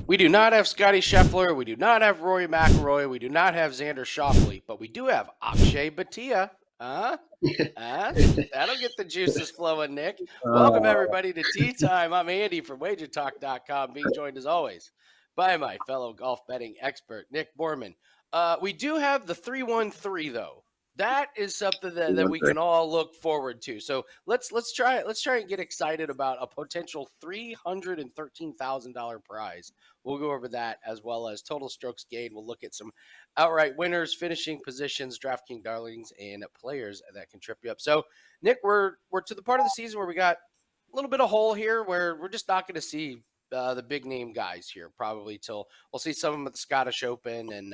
We do not have Scotty Scheffler. We do not have Rory McIlroy. We do not have Xander Schauffele, but we do have Akshay Bhatia. That'll get the juices flowing, Nick. Welcome, everybody, to Tea Time. I'm Andy from WagerTalk.com, being joined, as always, by my fellow golf betting expert, Nick Borrman. We do have the 313, though. That is something that we can all look forward to. So let's try it. Let's try and get excited about a potential $313,000 prize. We'll go over that, as well as total strokes gained. We'll look at some outright winners, finishing positions, DraftKings darlings, and players that can trip you up. So, Nick, we're to the part of the season where we got a little bit of hole here, where we're just not going to see the big name guys here probably till we'll see some of them at the Scottish Open. And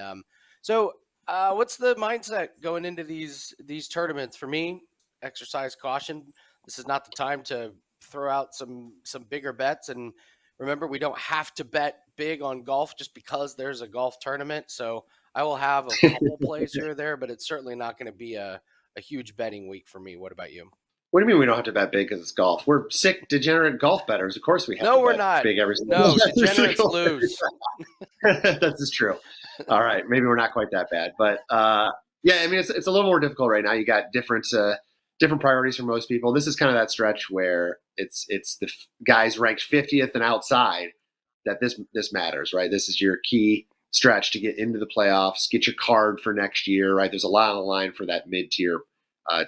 what's the mindset going into these tournaments? For me, exercise caution. This is not the time to throw out some bigger bets. And remember, we don't have to bet big on golf just because there's a golf tournament. So I will have a couple plays here or there, but it's certainly not going to be a huge betting week for me. What about you? What do you mean we don't have to bet big because it's golf? We're sick, degeneraate golf bettors. Of course we have no, to we're bet not. big every single No, degenerates lose. That is true. All right. Maybe we're not quite that bad. But, yeah, I mean, it's a little more difficult right now. You got different priorities for most people. This is kind of that stretch where it's the guys ranked 50th and outside that this matters, right? This is your key stretch to get into the playoffs, get your card for next year, right? There's a lot on the line for that mid-tier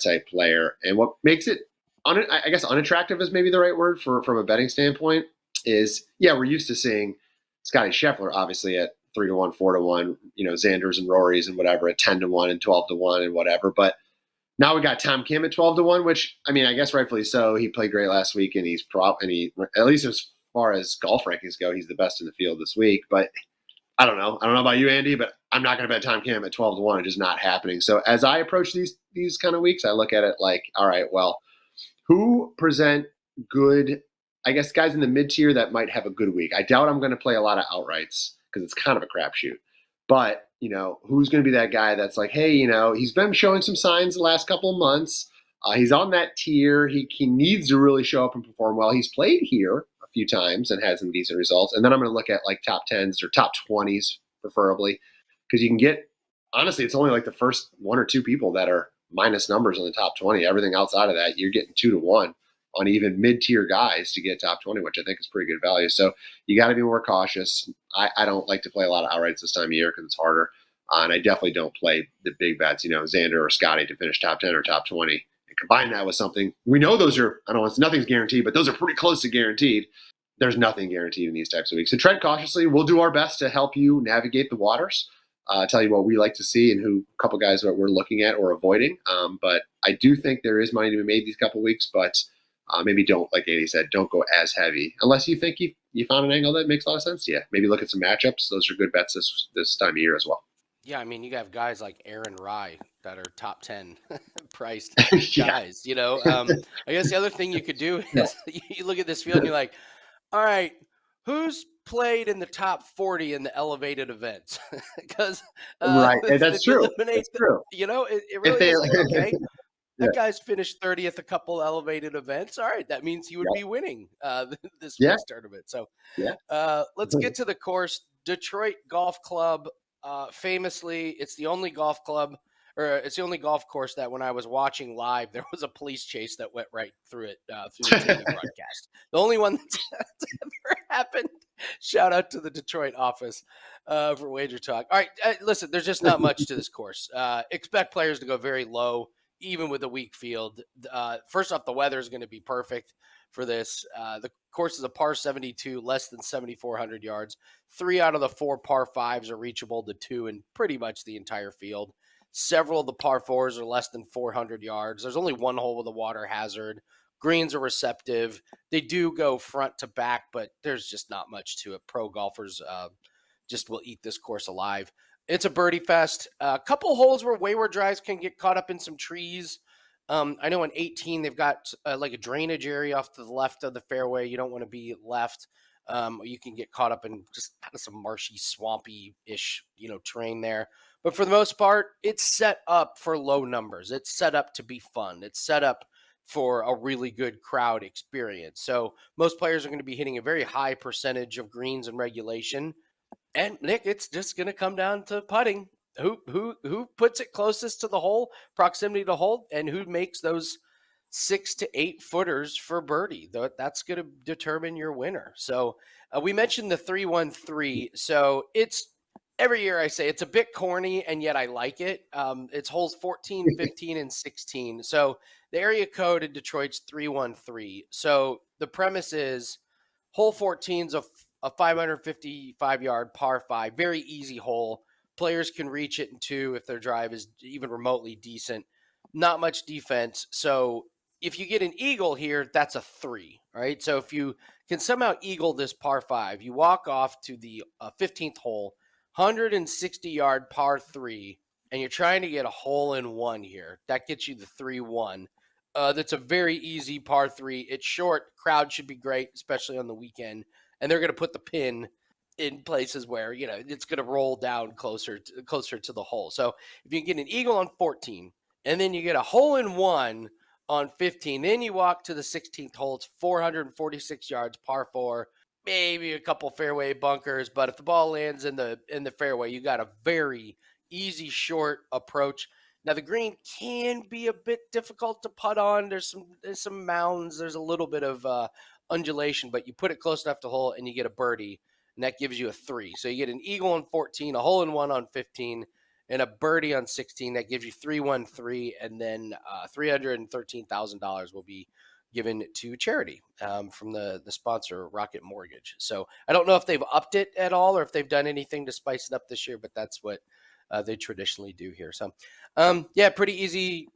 type player. And what makes it, I guess, unattractive is maybe the right word from a betting standpoint is, yeah, we're used to seeing Scotty Scheffler obviously at 3-1, 4-1, Xanders and Rorys and whatever at 10-1 and 12-1 and whatever. But now we got Tom Kim at 12-1, which, I mean, I guess rightfully so. He played great last week, and at least as far as golf rankings go, he's the best in the field this week. But I don't know about you, Andy, but I'm not going to bet Tom Kim at 12-1. It's just not happening. So as I approach these kind of weeks, I look at it like, all right, well, who present good, I guess, guys in the mid-tier that might have a good week? I doubt I'm going to play a lot of outrights because it's kind of a crapshoot. But, who's going to be that guy that's like, hey, he's been showing some signs the last couple of months. He's on that tier. He needs to really show up and perform well. He's played here a few times and had some decent results. And then I'm going to look at like top 10s or top 20s preferably, because you can get, honestly, it's only like the first one or two people that are minus numbers in the top 20. Everything outside of that, you're getting 2-1 on even mid-tier guys to get top 20, which I think is pretty good value. So you got to be more cautious. I don't like to play a lot of outrights this time of year because it's harder. And I definitely don't play the big bets, Xander or Scotty to finish top 10 or top 20. And combine that with something. We know those are, nothing's guaranteed, but those are pretty close to guaranteed. There's nothing guaranteed in these types of weeks. So tread cautiously. We'll do our best to help you navigate the waters. Tell you what we like to see and who a couple guys that we're looking at or avoiding. But I do think there is money to be made these couple weeks, but maybe don't, like Andy said, don't go as heavy unless you think you found an angle that makes a lot of sense to you. Maybe look at some matchups. Those are good bets this time of year as well. Yeah, I mean, you have guys like Aaron Rye that are top 10 priced Yeah. guys, I guess the other thing you could do is you look at this field and you're like, all right, who's played in the top 40 in the elevated events? Because right, that's true. That's true. It really is like, okay, that guy's finished 30th a couple elevated events. All right, that means he would be winning this week's tournament. So let's get to the course. Detroit Golf Club. Famously, it's the only golf course that when I was watching live, there was a police chase that went right through it through the TV broadcast. The only one that's ever happened. Shout out to the Detroit office for Wager Talk. All right, listen, there's just not much to this course. Expect players to go very low, even with a weak field. First off, the weather is going to be perfect for this. The course is a par 72, less than 7,400 yards. 3 out of the 4 par 5s are reachable to 2 in pretty much the entire field. Several of the par 4s are less than 400 yards. There's only one hole with a water hazard. Greens are receptive. They do go front to back, but there's just not much to it. Pro golfers just will eat this course alive. It's a birdie fest. A couple holes where wayward drives can get caught up in some trees. I know in 18, they've got like a drainage area off to the left of the fairway. You don't want to be left. You can get caught up in just kind of some marshy, swampy-ish, terrain there. But for the most part, it's set up for low numbers. It's set up to be fun. It's set up for a really good crowd experience. So most players are going to be hitting a very high percentage of greens in regulation. And Nick, it's just going to come down to putting. Who puts it closest to the hole, proximity to hole, and who makes those 6 to 8 footers for birdie. That's going to determine your winner. So we mentioned the 3-1-3. So it's every year I say it's a bit corny, and yet I like it. It's holes 14, 15, and 16. So the area code in Detroit's 3-1-3. So the premise is hole 14 is a 555-yard par 5, very easy hole. Players can reach it in 2 if their drive is even remotely decent. Not much defense. So if you get an eagle here, that's a 3, right? So if you can somehow eagle this par 5, you walk off to the 15th hole, 160-yard par 3, and you're trying to get a hole in 1 here. That gets you the 3-1. That's a very easy par 3. It's short. Crowd should be great, especially on the weekend. And they're going to put the pin in places where, it's going to roll down closer to the hole. So if you get an eagle on 14, and then you get a hole in 1 on 15, then you walk to the 16th hole. It's 446 yards, par 4, maybe a couple fairway bunkers. But if the ball lands in the fairway, you got a very easy, short approach. Now, the green can be a bit difficult to putt on. There's some mounds. There's a little bit of undulation, but you put it close enough to hole and you get a birdie, and that gives you a 3. So you get an eagle on 14, a hole in 1 on 15, and a birdie on 16. That gives you 3-1-3, and then $313,000 will be given to charity from the sponsor, Rocket Mortgage. So I don't know if they've upped it at all or if they've done anything to spice it up this year, but that's what they traditionally do here. So, pretty easy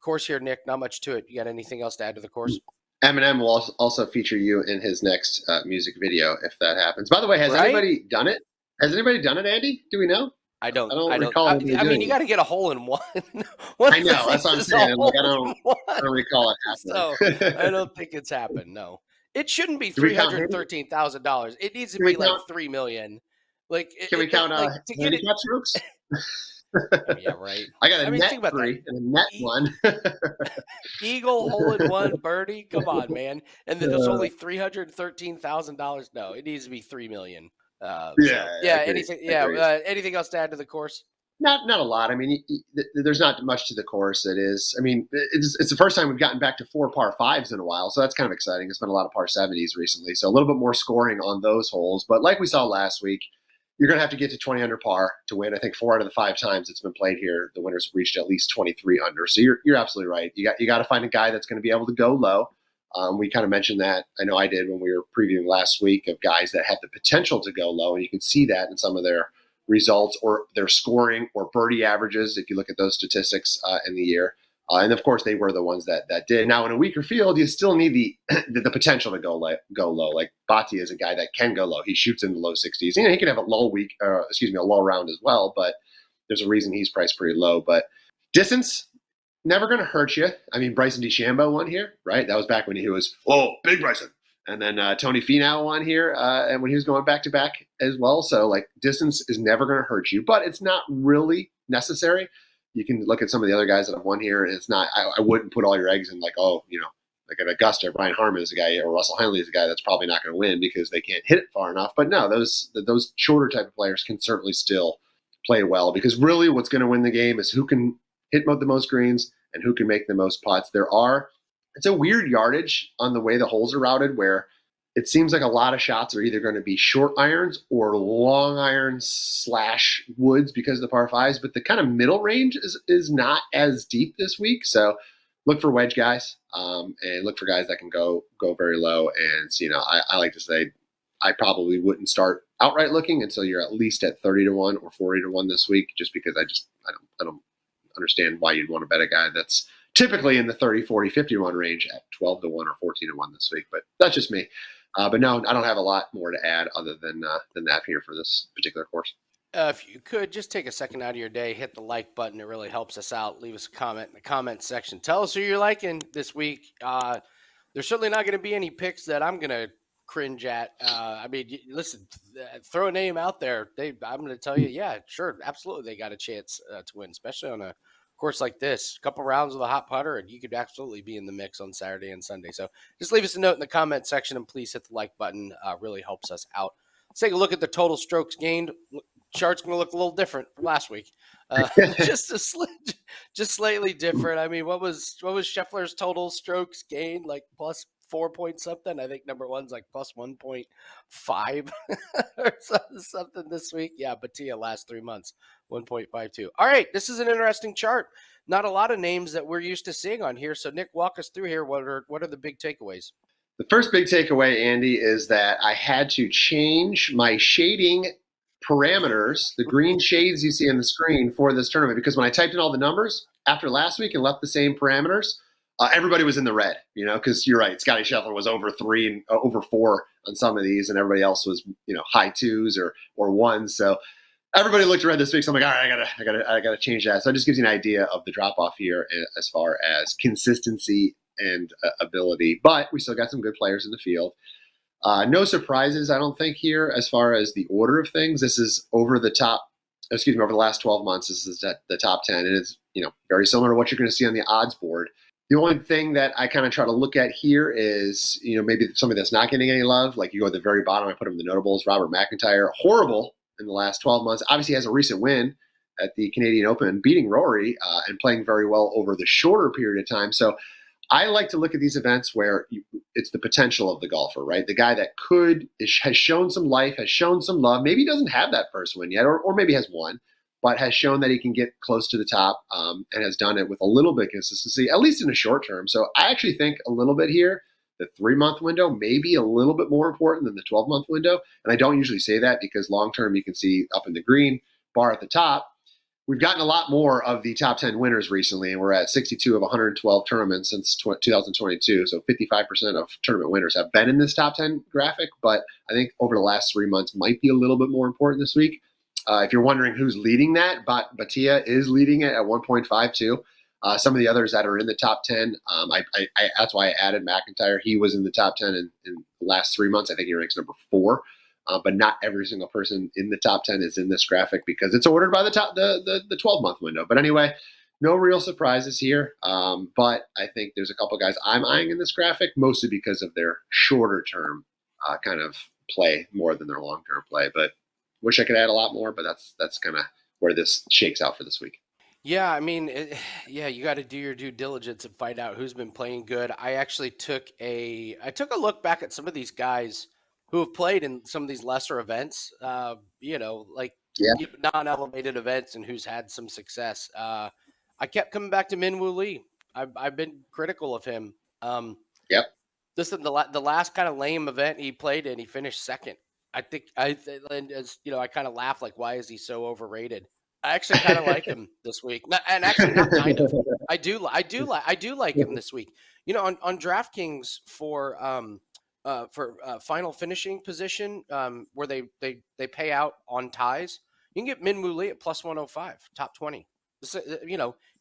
course here, Nick. Not much to it. You got anything else to add to the course? Eminem will also feature you in his next music video if that happens. By the way, has anybody done it? Has anybody done it, Andy? Do we know? I don't recall. I mean, you got to get a hole in 1. I know. That's what I'm saying. Like, I don't recall it happening. So I don't think it's happened. No, it shouldn't be $313,000. It needs to be like $3 million. Like, can we count handicap strokes? Yeah, right. I got a net 3 and a net 1. Eagle, hole in 1, birdie. Come on, man. And then there's only $313,000. No, it needs to be $3 million. Anything else to add to the course? Not a lot. I mean, there's not much to the course. It's the first time we've gotten back to 4 par 5s in a while, so that's kind of exciting. It's been a lot of par 70s recently, so a little bit more scoring on those holes. But like we saw last week, you're going to have to get to 20 under par to win. I think 4 out of the 5 times it's been played here, the winners have reached at least 23 under. So you're absolutely right. You got to find a guy that's going to be able to go low. We kind of mentioned that. I know I did when we were previewing last week of guys that have the potential to go low, and you can see that in some of their results or their scoring or birdie averages if you look at those statistics in the year. And of course, they were the ones that did. Now, in a weaker field, you still need the potential to go low. Like Bhatia is a guy that can go low. He shoots in the low 60s. He can have a low round as well, but there's a reason he's priced pretty low. But distance, never going to hurt you. I mean, Bryson DeChambeau won here, right? That was back when he was, big Bryson. And then Tony Finau won here, and when he was going back-to-back as well. So, like, distance is never going to hurt you, but it's not really necessary. You can look at some of the other guys that have won here, and it's not – I wouldn't put all your eggs in, like at Augusta, Brian Harmon is a guy, or Russell Henley is a guy that's probably not going to win because they can't hit it far enough. But no, those shorter type of players can certainly still play well, because really what's going to win the game is who can hit the most greens and who can make the most putts. It's a weird yardage on the way the holes are routed, where it seems like a lot of shots are either going to be short irons or long irons / woods because of the par 5s, but the kind of middle range is not as deep this week. So look for wedge guys and look for guys that can go very low. And I like to say I probably wouldn't start outright looking until you're at least at 30-1 or 40-1 this week, just because I don't understand why you'd want to bet a guy that's typically in the 30, 40, 50-1 range at 12-1 or 14-1 this week. But that's just me. But no, I don't have a lot more to add other than that here for this particular course. If you could just take a second out of your day, hit the like button. It really helps us out. Leave us a comment in the comment section. Tell us who you're liking this week. There's certainly not going to be any picks that I'm going to cringe at. I mean, listen, throw a name out there. I'm going to tell you, yeah, sure, absolutely, they got a chance to win, especially on a course like this, a couple rounds with a hot putter, and you could absolutely be in the mix on Saturday and Sunday. So just leave us a note in the comment section, and please hit the like button. Really helps us out. Let's take a look at the total strokes gained. Chart's going to look a little different from last week. Just slightly different. I mean, what was Scheffler's total strokes gained? Like plus 4 point something. I think number one's like plus 1.5 or something this week. Yeah, Bhatia last 3 months, 1.52. All right, this is an interesting chart. Not a lot of names that we're used to seeing on here. So Nick, walk us through here. What are the big takeaways? The first big takeaway, Andy, is that I had to change my shading parameters, the green shades you see on the screen for this tournament, because when I typed in all the numbers after last week and left the same parameters, everybody was in the red, because you're right. Scotty Scheffler was over 3 and over 4 on some of these, and everybody else was, high 2s or 1s. So everybody looked red this week. So I'm like, all right, I gotta change that. So it just gives you an idea of the drop off here as far as consistency and ability. But we still got some good players in the field. No surprises, I don't think, here as far as the order of things. This is over the last 12 months. This is the top 10, and it's very similar to what you're going to see on the odds board. The only thing that I kind of try to look at here is, maybe somebody that's not getting any love. Like you go at the very bottom, I put him in the notables. Robert McIntyre, horrible in the last 12 months. Obviously has a recent win at the Canadian Open, beating Rory and playing very well over the shorter period of time. So I like to look at these events where it's the potential of the golfer, right? The guy that has shown some life, has shown some love. Maybe he doesn't have that first win yet, or maybe has won, but has shown that he can get close to the top and has done it with a little bit of consistency, at least in the short term. So I actually think a little bit here, the 3-month window may be a little bit more important than the 12-month window. And I don't usually say that because long term you can see up in the green bar at the top, we've gotten a lot more of the top 10 winners recently, and we're at 62 of 112 tournaments since 2022. So 55% of tournament winners have been in this top 10 graphic. But I think over the last 3 months might be a little bit more important this week. If you're wondering who's leading that, Bhatia is leading it at 1.52. Some of the others that are in the top 10, that's why I added McIntyre. He was in the top 10 in the last 3 months. I think he ranks number 4. But not every single person in the top 10 is in this graphic because it's ordered by the 12-month window. But anyway, no real surprises here. But I think there's a couple guys I'm eyeing in this graphic, mostly because of their shorter term kind of play more than their long term play. But wish I could add a lot more, but that's kind of where this shakes out for this week. Yeah, I mean, you got to do your due diligence and find out who's been playing good. I actually took a look back at some of these guys who have played in some of these lesser events, non-elevated events, and who's had some success. I kept coming back to Min Woo Lee. I've been critical of him. Yep. Listen, the last kind of lame event he played in, he finished second. I kind of laugh like, why is he so overrated? I actually kind of like him this week, and actually not kind of. I do like him this week. On DraftKings for final finishing position, where they pay out on ties, you can get Min Woo Lee at plus 105, top 20.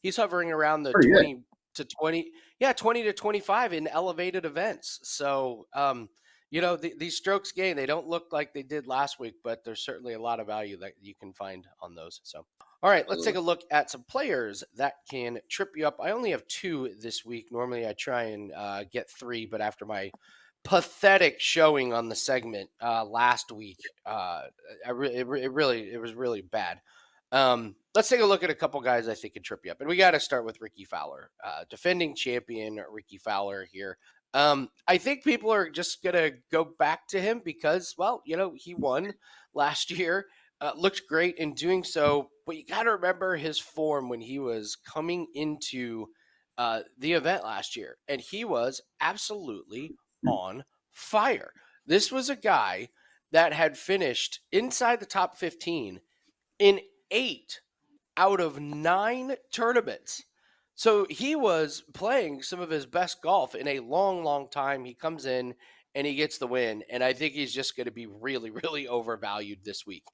He's hovering around the 20 to 20, 20 to 25 in elevated events. So, these strokes gained, they don't look like they did last week, but there's certainly a lot of value that you can find on those. So, all right, let's take a look at some players that can trip you up. I only have 2 this week. Normally I try and get 3, but after my pathetic showing on the segment last week, it was really bad. Let's take a look at a couple guys I think can trip you up. And we got to start with Rickie Fowler, defending champion Rickie Fowler here. I think people are just going to go back to him because, he won last year, looked great in doing so. But you got to remember his form when he was coming into the event last year. And he was absolutely on fire. This was a guy that had finished inside the top 15 in 8 out of 9 tournaments. So he was playing some of his best golf in a long, long time. He comes in and he gets the win. And I think he's just going to be really, really overvalued this week.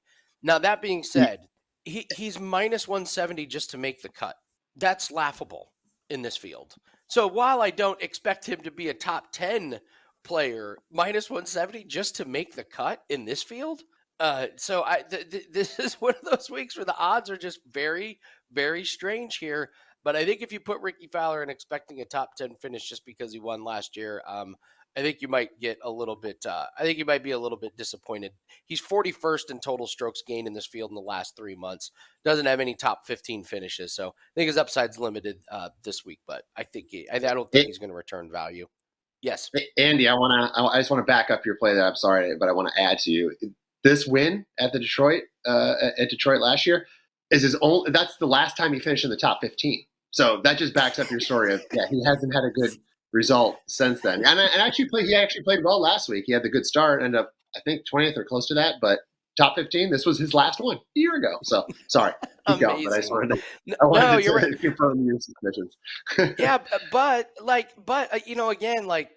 Now, that being said, he's minus 170 just to make the cut. That's laughable in this field. So while I don't expect him to be a top 10 player, minus 170 just to make the cut in this field. This is one of those weeks where the odds are just very, very strange here. But I think if you put Rickie Fowler in expecting a top 10 finish just because he won last year, I think you might get a little bit. I think you might be a little bit disappointed. He's 41st in total strokes gained in this field in the last 3 months. Doesn't have any top 15 finishes, so I think his upside's limited this week. But I don't think he's going to return value. Yes, Andy, I just want to back up your play there. I'm sorry, but I want to add to you. This win at Detroit last year is his only. That's the last time he finished in the top 15. So that just backs up your story of he hasn't had a good result since then. And he actually played well last week. He had the good start, ended up I think 20th or close to that, but top 15. This was his last one a year ago. So sorry, keep going. But I just wanted to confirm your suspicions. Yeah, but again, like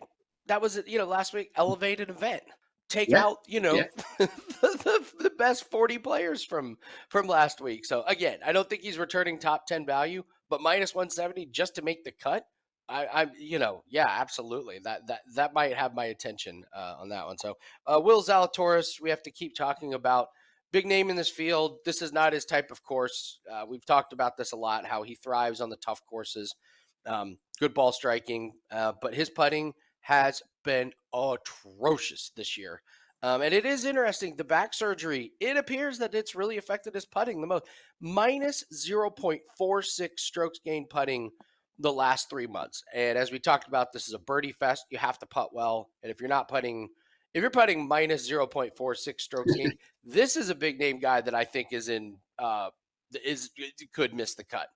that was last week elevated event. Take out the best 40 players from last week. So again, I don't think he's returning top 10 value, but minus 170 just to make the cut. Absolutely. That might have my attention on that one. So Will Zalatoris, we have to keep talking about. Big name in this field. This is not his type of course. We've talked about this a lot, how he thrives on the tough courses. Good ball striking, but his putting has been atrocious this year. And it is interesting. The back surgery, it appears that it's really affected his putting the most. Minus 0.46 strokes gained putting the last 3 months. And as we talked about, this is a birdie fest. You have to putt well. And if you're putting minus 0.46 strokes gained, this is a big name guy that I think could miss the cut.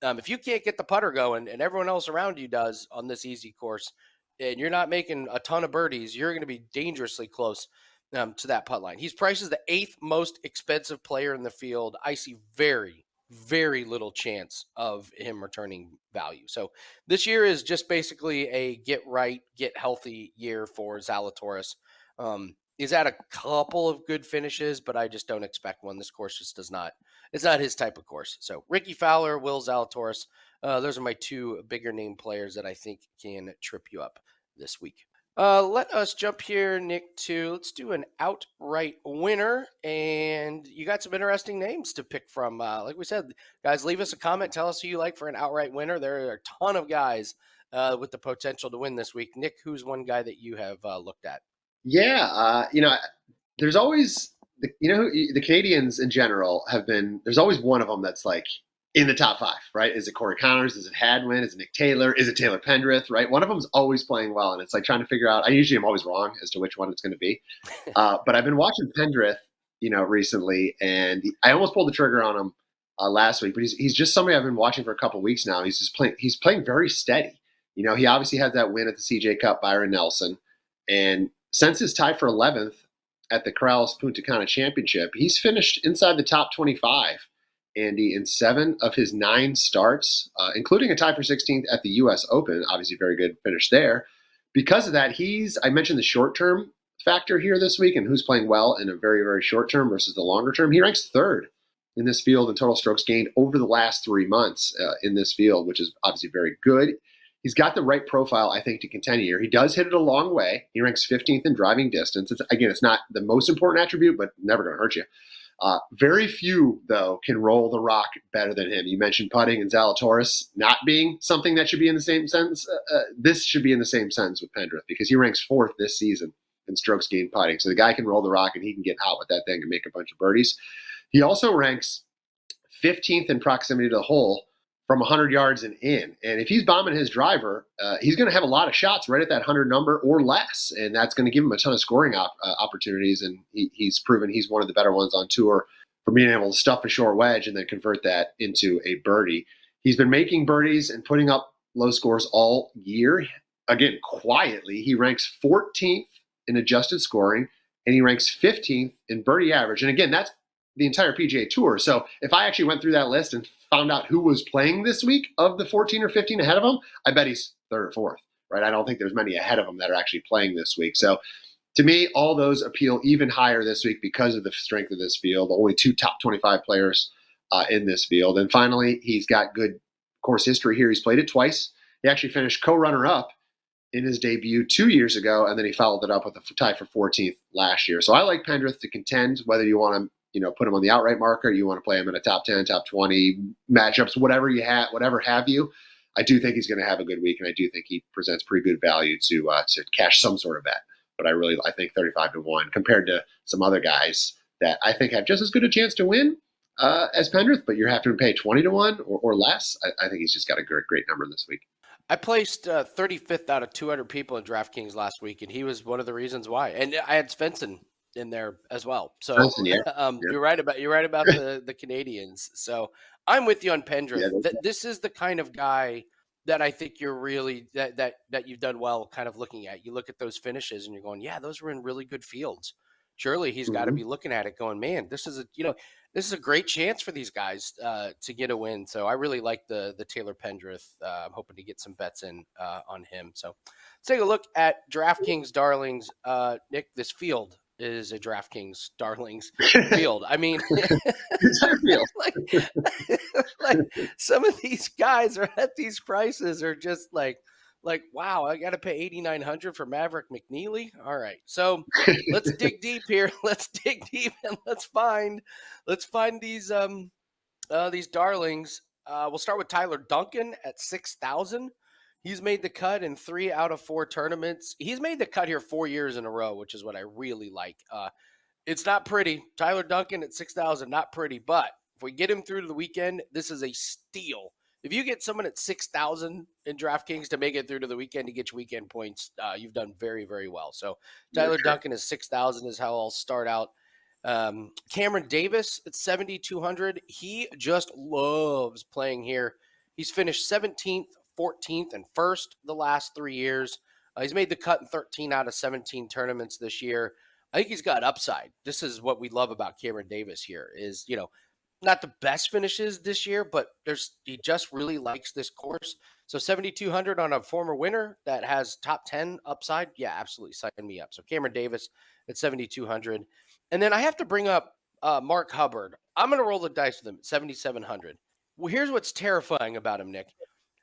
If you can't get the putter going and everyone else around you does on this easy course, and you're not making a ton of birdies, you're going to be dangerously close to that putt line. He's priced as the 8th most expensive player in the field. I see very, very little chance of him returning value. So this year is just basically a get right, get healthy year for Zalatoris. He's had a couple of good finishes, but I just don't expect one. This course just it's not his type of course. So Rickie Fowler, Will Zalatoris, those are my 2 bigger name players that I think can trip you up this week. Let us jump here, Nick, let's do an outright winner. And you got some interesting names to pick from. Like we said, guys, leave us a comment. Tell us who you like for an outright winner. There are a ton of guys with the potential to win this week. Nick, who's one guy that you have looked at? Yeah, there's always, the Canadians in general there's always one of them that's like in the top 5, right? Is it Corey Connors? Is it Hadwin? Is it Nick Taylor? Is it Taylor Pendrith, right? One of them's always playing well, and it's like trying to figure out, I usually am always wrong as to which one it's going to be. But I've been watching Pendrith, recently, and I almost pulled the trigger on him last week, but he's just somebody I've been watching for a couple of weeks now. He's playing very steady. He obviously had that win at the CJ Cup, Byron Nelson, and since his tie for 11th at the Corrales Punta Cana Championship, he's finished inside the top 25, Andy, in 7 of his 9 starts, including a tie for 16th at the U.S. Open. Obviously, very good finish there. Because of that, I mentioned the short-term factor here this week and who's playing well in a very, very short term versus the longer term. He ranks 3rd in this field in total strokes gained over the last 3 months in this field, which is obviously very good. He's got the right profile, I think, to contend here. He does hit it a long way. He ranks 15th in driving distance. It's not the most important attribute, but never going to hurt you. Very few, though, can roll the rock better than him. You mentioned putting and Zalatoris not being something that should be in the same sentence. This should be in the same sentence with Pendrith because he ranks 4th this season in strokes gained putting. So the guy can roll the rock and he can get hot with that thing and make a bunch of birdies. He also ranks 15th in proximity to the hole from 100 yards and in. And if he's bombing his driver, he's going to have a lot of shots right at that 100 number or less. And that's going to give him a ton of scoring opportunities. And he's proven he's one of the better ones on tour for being able to stuff a short wedge and then convert that into a birdie. He's been making birdies and putting up low scores all year. Again, quietly, he ranks 14th in adjusted scoring, and he ranks 15th in birdie average. And again, that's the entire PGA Tour. So if I actually went through that list and found out who was playing this week of the 14 or 15 ahead of him, I bet he's 3rd or 4th, right? I don't think there's many ahead of him that are actually playing this week. So to me, all those appeal even higher this week because of the strength of this field. Only 2 top 25 players in this field. And finally, he's got good course history here. He's played it twice. He actually finished co-runner-up in his debut 2 years ago, and then he followed it up with a tie for 14th last year. So I like Pendrith to contend, whether you want to put him on the outright marker, you want to play him in a top 10, top 20 matchups, whatever have you. I do think he's going to have a good week, and I do think he presents pretty good value to cash some sort of bet. But I think 35-1 compared to some other guys that I think have just as good a chance to win as Pendrith, but you're having to pay 20-1 or less. I think he's just got a great number this week. I placed 35th out of 200 people in DraftKings last week, and he was one of the reasons why. And I had Svensson in there as well. So Svensson, yeah. You're right about the Canadians. So I'm with you on Pendrith. Yeah, this is the kind of guy that I think you're really that you've done well kind of looking at. You look at those finishes and you're going, yeah, those were in really good fields. Surely he's got to be looking at it going, man, this is a great chance for these guys to get a win. So I really like the Taylor Pendrith. I'm hoping to get some bets in on him. So let's take a look at DraftKings Darlings. Nick, this field is a DraftKings Darlings field. I mean, like some of these guys are at these prices are just like, wow, I got to pay $8,900 for Maverick McNeely. All right, so let's dig deep here. Let's dig deep and let's find these darlings. We'll start with Tyler Duncan at 6,000. He's made the cut in 3 out of 4 tournaments. He's made the cut here 4 years in a row, which is what I really like. It's not pretty. Tyler Duncan at 6,000, not pretty, but if we get him through to the weekend, this is a steal. If you get someone at 6,000 in DraftKings to make it through to the weekend to get your weekend points, you've done very, very well. So Tyler Duncan is 6,000 is how I'll start out. Cameron Davis at 7,200. He just loves playing here. He's finished 17th, 14th, and 1st the last 3 years. He's made the cut in 13 out of 17 tournaments this year. I think he's got upside. This is what we love about Cameron Davis here is, not the best finishes this year, but he just really likes this course. So 7,200 on a former winner that has top 10 upside. Yeah, absolutely. Sign me up. So Cameron Davis at 7,200. And then I have to bring up Mark Hubbard. I'm going to roll the dice with him at 7,700. Well, here's what's terrifying about him, Nick.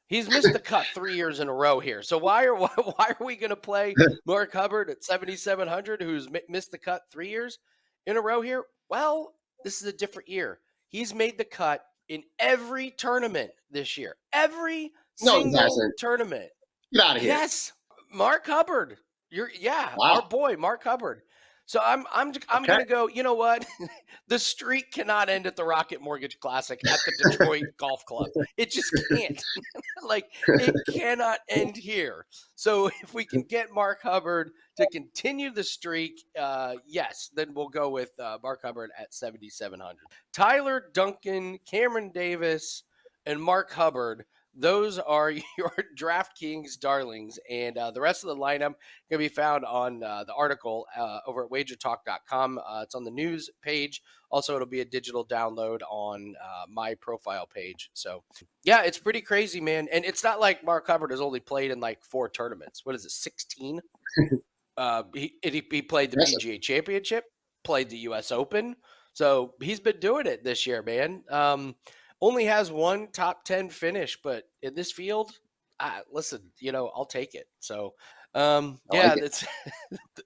He's missed the cut 3 years in a row here. So why are we going to play Mark Hubbard at 7,700, who's missed the cut 3 years in a row here? Well, this is a different year. He's made the cut in every tournament this year. Every single tournament. Get out of here. Yes, Mark Hubbard. Our boy Mark Hubbard. So I'm going to go, you know what? The streak cannot end at the Rocket Mortgage Classic at the Detroit Golf Club. It just can't. It cannot end here. So if we can get Mark Hubbard to continue the streak, yes, then we'll go with Mark Hubbard at 7,700. Tyler Duncan, Cameron Davis, and Mark Hubbard. Those are your DraftKings darlings, and the rest of the lineup can be found on the article over at wagertalk.com. It's on the news page. Also, it'll be a digital download on my profile page. So, yeah, it's pretty crazy, man. And it's not like Mark Hubbard has only played in 4 tournaments. What is it, 16? He played the PGA Championship, played the U.S. Open. So he's been doing it this year, man. Only has 1 top 10 finish, but in this field, listen, I'll take it. So, it's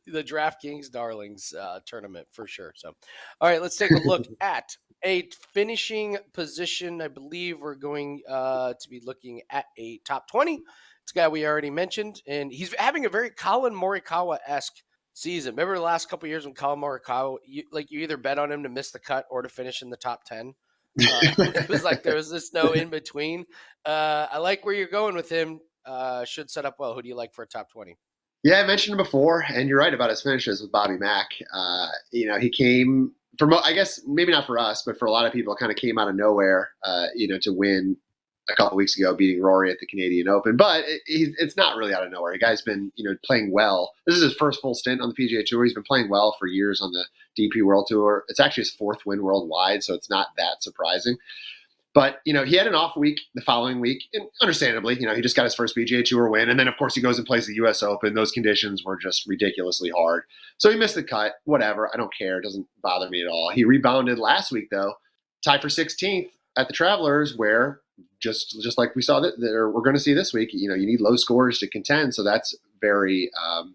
the DraftKings Darlings tournament for sure. So, all right, let's take a look at a finishing position. I believe we're going to be looking at a top 20. It's a guy we already mentioned, and he's having a very Colin Morikawa-esque season. Remember the last couple of years when Colin Morikawa, you either bet on him to miss the cut or to finish in the top 10. It was like there was just no in between. I like where you're going with him. Should set up well. Who do you like for a top 20? Yeah, I mentioned him before, and you're right about his finishes with Bobby Mack. He came from, I guess maybe not for us, but for a lot of people, kind of came out of nowhere. To win a couple weeks ago, beating Rory at the Canadian Open. But it's not really out of nowhere. The guy's been playing well. This is his first full stint on the PGA Tour. He's been playing well for years on the DP World Tour. It's actually his 4th win worldwide, so it's not that surprising. But, he had an off week the following week, and understandably, he just got his first PGA Tour win, and then, of course, he goes and plays the U.S. Open. Those conditions were just ridiculously hard. So he missed the cut. Whatever. I don't care. It doesn't bother me at all. He rebounded last week, though, tied for 16th at the Travelers, where just like we saw that we're going to see this week, you need low scores to contend. So that's very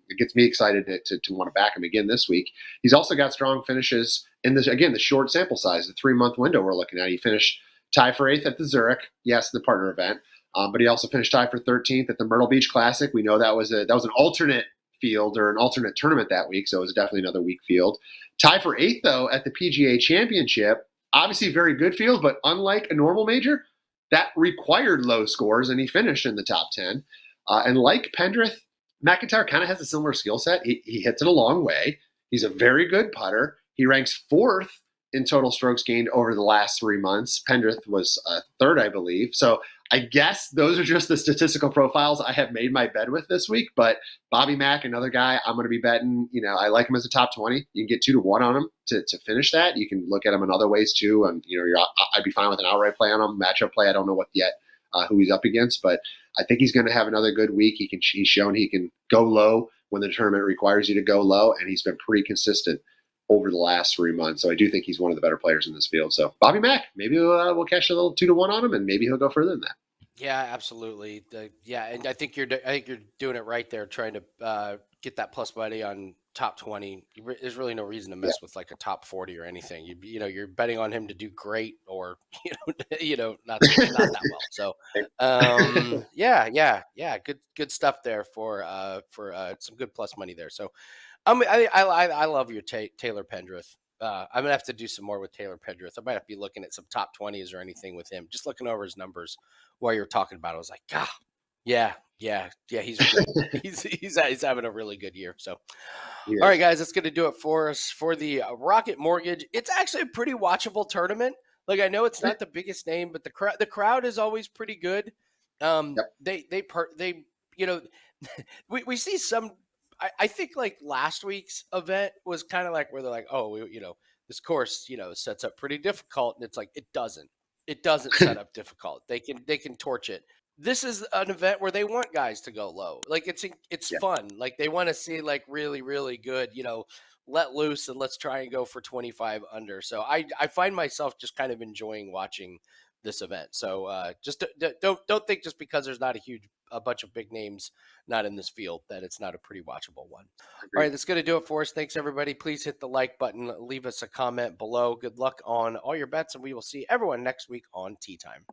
it gets me excited to want to back him again this week. He's also got strong finishes in this, again, the short sample size, the 3-month window we're looking at. He finished tied for 8th at the Zurich, yes, the partner event, but he also finished tied for 13th at the Myrtle Beach Classic. We know that was an alternate field or an alternate tournament that week, so it was definitely another weak field. Tied for 8th, though, at the PGA Championship. Obviously very good field, but unlike a normal major, that required low scores, and he finished in the top 10. And like Pendrith, McIntyre kind of has a similar skill set. He hits it a long way. He's a very good putter. He ranks 4th in total strokes gained over the last 3 months. Pendrith was 3rd, I believe. So I guess those are just the statistical profiles I have made my bed with this week. But Bobby Mack, another guy I'm going to be betting. I like him as a top 20. You can get 2-1 on him to finish that. You can look at him in other ways too. And I'd be fine with an outright play on him, matchup play. I don't know what yet who he's up against, but I think he's going to have another good week. He's shown he can go low when the tournament requires you to go low, and he's been pretty consistent over the last 3 months. So I do think he's one of the better players in this field. So Bobby Mack, maybe we'll catch a little 2-1 on him, and maybe he'll go further than that. Yeah, absolutely. And I think you're doing it right there, trying to get that plus money on top 20. There's really no reason to mess with like a top 40 or anything. You're betting on him to do great or not that well. So good stuff there for some good plus money there. So I love your Taylor Pendrith. I'm gonna have to do some more with Taylor Pendrith. I might have to be looking at some top 20s or anything with him. Just looking over his numbers while you're talking about it, I was like, God, yeah. He's having a really good year. So, all right, guys, that's gonna do it for us for the Rocket Mortgage. It's actually a pretty watchable tournament. Like, I know it's not the biggest name, but the crowd is always pretty good. We see some. I think like last week's event was kind of like where they're like, oh, this course, sets up pretty difficult. And it's like, it doesn't set up difficult. They can torch it. This is an event where they want guys to go low. Like it's fun. Like they want to see like really, really good, let loose and let's try and go for 25 under. So I find myself just kind of enjoying watching this event. So just don't think just because there's not a bunch of big names not in this field that it's not a pretty watchable one. All right, that's going to do it for us. Thanks everybody. Please hit the like button, leave us a comment below. Good luck on all your bets, and we will see everyone next week on Tee Time.